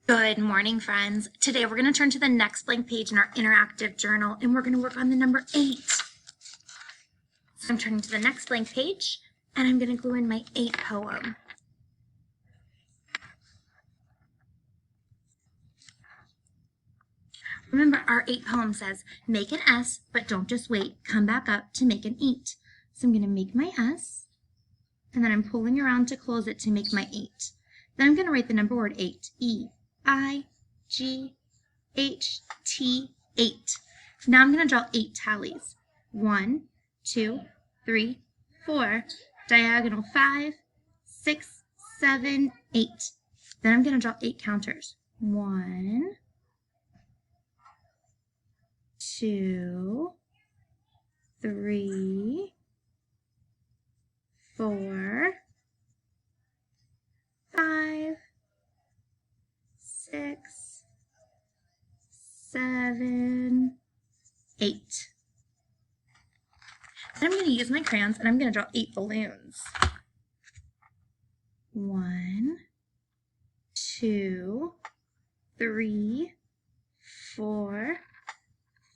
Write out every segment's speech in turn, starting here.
Good morning, friends. Today we're going to turn to the next blank page in our interactive journal and we're going to work on the number 8. So I'm turning to the next blank page and I'm going to glue in my 8 poem. Remember, our 8 poem says, make an S, but don't just wait. Come back up to make an 8. So I'm going to make my S and then I'm pulling around to close it to make my 8. Then I'm going to write the number word 8. E-I-G-H-T, 8. Now I'm going to draw 8 tallies. 1, 2, 3, 4, diagonal 5, 6, 7, 8. Then I'm going to draw 8 counters. 1, 2, 3, 4, 5, 6, 7, 8. Then I'm going to use my crayons and I'm going to draw 8 balloons. 1, 2, 3, 4,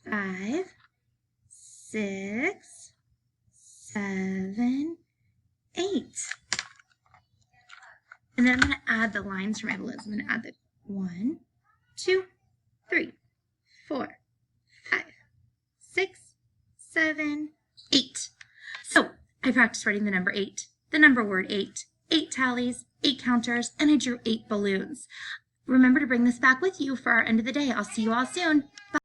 5, 6, 7, 8. And then I'm going to add the lines for my balloons. I'm going to add the 1, 2, 3, 4, 5, 6, 7, 8. So I practiced writing the number 8, the number word 8, 8 tallies, 8 counters, and I drew 8 balloons. Remember to bring this back with you for our end of the day. I'll see you all soon. Bye.